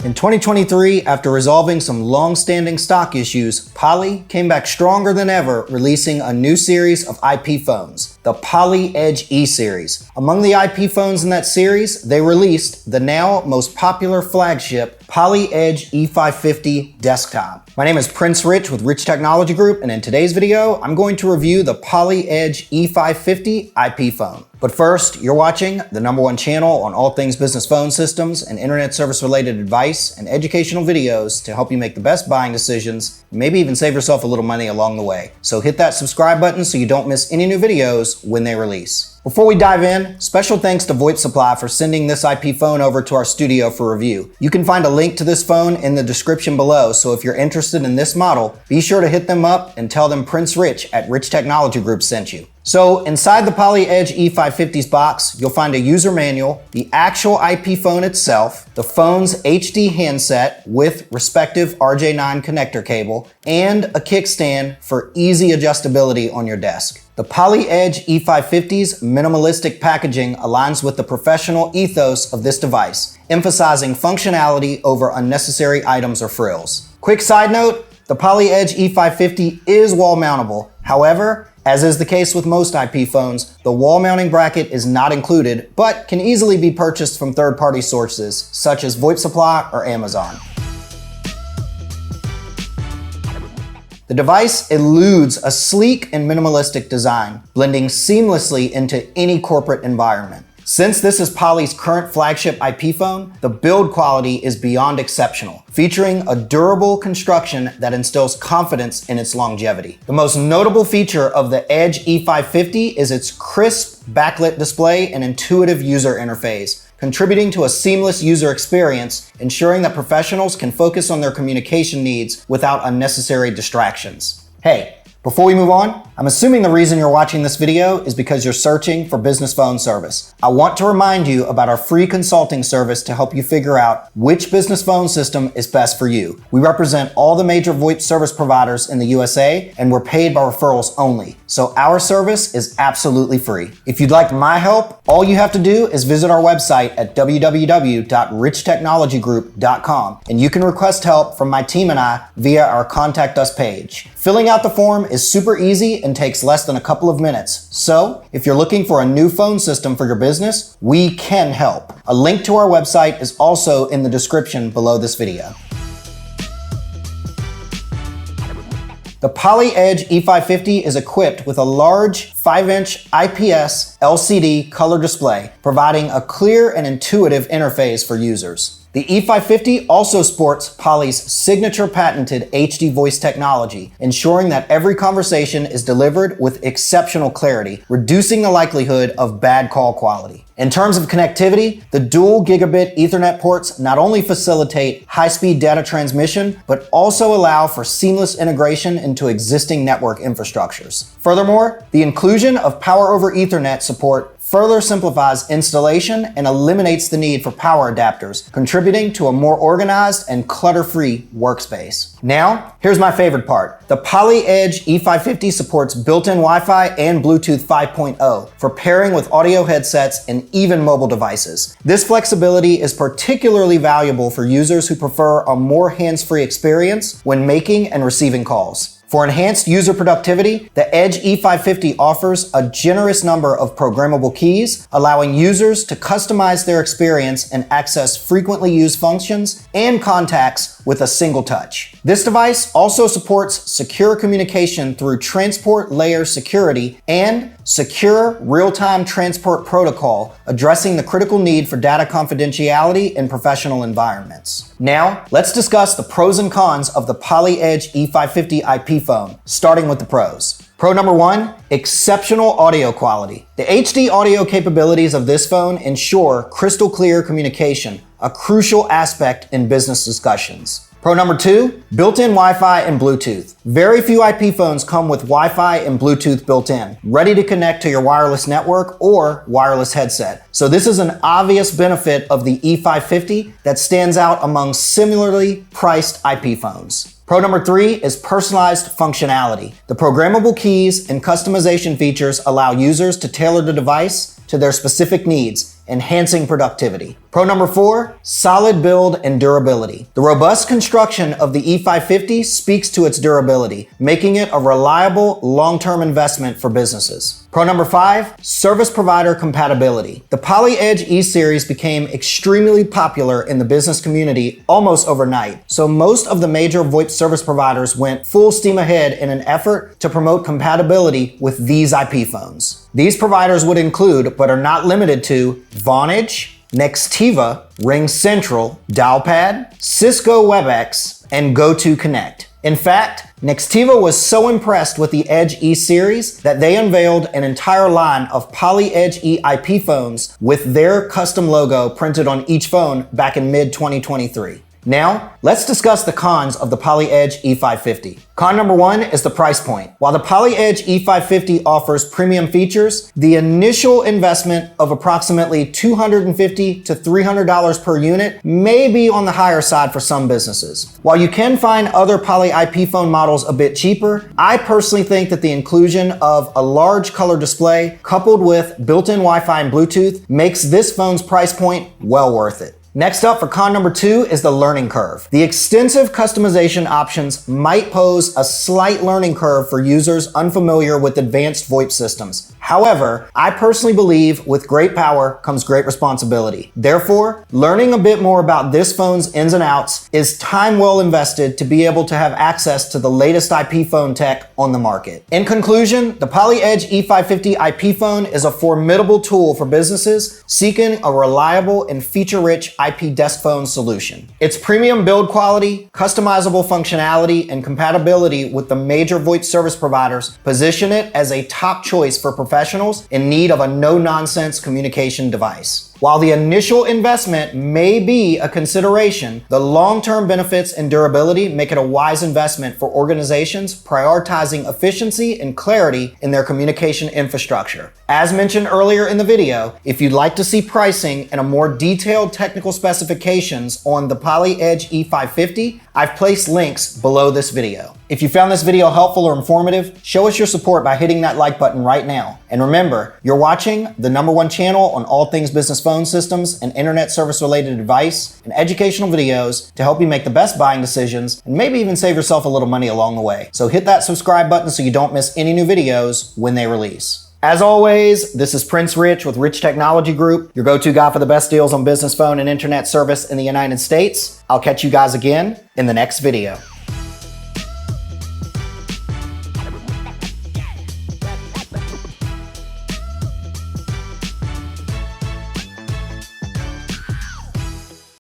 In 2023, after resolving some long-standing stock issues, Poly came back stronger than ever, releasing a new series of IP phones, the Poly Edge E series. Among the IP phones in that series, they released the now most popular flagship Poly Edge E550 desktop. My name is Prince Rich with Rich Technology Group, and in today's video, I'm going to review the Poly Edge E550 IP phone. But first, you're watching the #1 channel on all things business phone systems and internet service related advice and educational videos to help you make the best buying decisions, and maybe even save yourself a little money along the way. So hit that subscribe button so you don't miss any new videos when they release. Before we dive in, special thanks to VoIP Supply for sending this IP phone over to our studio for review. You can find a link to this phone in the description below, so if you're interested in this model, be sure to hit them up and tell them Prince Rich at Rich Technology Group sent you. So inside the Poly Edge E550's box, you'll find a user manual, the actual IP phone itself, the phone's HD handset with respective RJ9 connector cable, and a kickstand for easy adjustability on your desk. The Poly Edge E550's minimalistic packaging aligns with the professional ethos of this device, emphasizing functionality over unnecessary items or frills. Quick side note, the Poly Edge E550 is wall mountable. However, as is the case with most IP phones, the wall mounting bracket is not included, but can easily be purchased from third-party sources, such as VoIP Supply or Amazon. The device eludes a sleek and minimalistic design, blending seamlessly into any corporate environment. Since this is Poly's current flagship IP phone, the build quality is beyond exceptional, featuring a durable construction that instills confidence in its longevity. The most notable feature of the Edge E550 is its crisp backlit display and intuitive user interface, contributing to a seamless user experience, ensuring that professionals can focus on their communication needs without unnecessary distractions. Hey, before we move on, I'm assuming the reason you're watching this video is because you're searching for business phone service. I want to remind you about our free consulting service to help you figure out which business phone system is best for you. We represent all the major VoIP service providers in the USA, and we're paid by referrals only. So our service is absolutely free. If you'd like my help, all you have to do is visit our website at www.richtechnologygroup.com, and you can request help from my team and I via our Contact Us page. Filling out the form is super easy and takes less than a couple of minutes. So, if you're looking for a new phone system for your business, we can help. A link to our website is also in the description below this video. The Poly Edge E550 is equipped with a large 5-inch IPS LCD color display, providing a clear and intuitive interface for users. The E550 also sports Poly's signature patented HD voice technology, ensuring that every conversation is delivered with exceptional clarity, reducing the likelihood of bad call quality. In terms of connectivity, the dual gigabit Ethernet ports not only facilitate high-speed data transmission, but also allow for seamless integration into existing network infrastructures. Furthermore, the inclusion of Power over Ethernet support further simplifies installation and eliminates the need for power adapters, contributing to a more organized and clutter-free workspace. Now, here's my favorite part. The Poly Edge E550 supports built-in Wi-Fi and Bluetooth 5.0 for pairing with audio headsets and even mobile devices. This flexibility is particularly valuable for users who prefer a more hands-free experience when making and receiving calls. For enhanced user productivity, the Edge E550 offers a generous number of programmable keys, allowing users to customize their experience and access frequently used functions and contacts with a single touch. This device also supports secure communication through transport layer security and secure real-time transport protocol, addressing the critical need for data confidentiality in professional environments. Now, let's discuss the pros and cons of the Poly Edge E550 IP phone, starting with the pros. Pro number 1, exceptional audio quality. The HD audio capabilities of this phone ensure crystal clear communication, a crucial aspect in business discussions. Pro number 2, built-in Wi-Fi and Bluetooth. Very few IP phones come with Wi-Fi and Bluetooth built in, ready to connect to your wireless network or wireless headset. So this is an obvious benefit of the E550 that stands out among similarly priced IP phones. Pro number 3 is personalized functionality. The programmable keys and customization features allow users to tailor the device to their specific needs, enhancing productivity. Pro number 4, solid build and durability. The robust construction of the E550 speaks to its durability, making it a reliable, long-term investment for businesses. Pro number 5, service provider compatibility. The PolyEdge E-Series became extremely popular in the business community almost overnight, so most of the major VoIP service providers went full steam ahead in an effort to promote compatibility with these IP phones. These providers would include, but are not limited to, Vonage, Nextiva, RingCentral, Dialpad, Cisco WebEx, and GoToConnect. In fact, Nextiva was so impressed with the Edge E-Series that they unveiled an entire line of PolyEdge E IP phones with their custom logo printed on each phone back in mid-2023. Now, let's discuss the cons of the PolyEdge E550. Con number 1 is the price point. While the PolyEdge E550 offers premium features, the initial investment of approximately $250 to $300 per unit may be on the higher side for some businesses. While you can find other Poly IP phone models a bit cheaper, I personally think that the inclusion of a large color display coupled with built-in Wi-Fi and Bluetooth makes this phone's price point well worth it. Next up for con number 2 is the learning curve. The extensive customization options might pose a slight learning curve for users unfamiliar with advanced VoIP systems. However, I personally believe with great power comes great responsibility. Therefore, learning a bit more about this phone's ins and outs is time well invested to be able to have access to the latest IP phone tech on the market. In conclusion, the PolyEdge E550 IP phone is a formidable tool for businesses seeking a reliable and feature-rich IP desk phone solution. Its premium build quality, customizable functionality, and compatibility with the major VoIP service providers position it as a top choice for professionals in need of a no-nonsense communication device. While the initial investment may be a consideration, the long-term benefits and durability make it a wise investment for organizations prioritizing efficiency and clarity in their communication infrastructure. As mentioned earlier in the video, if you'd like to see pricing and a more detailed technical specifications on the PolyEdge E550, I've placed links below this video. If you found this video helpful or informative, show us your support by hitting that like button right now. And remember, you're watching the #1 channel on all things business phone systems and internet service related advice and educational videos to help you make the best buying decisions and maybe even save yourself a little money along the way. So hit that subscribe button so you don't miss any new videos when they release. As always, this is Prince Rich with Rich Technology Group, your go-to guy for the best deals on business phone and internet service in the United States. I'll catch you guys again in the next video.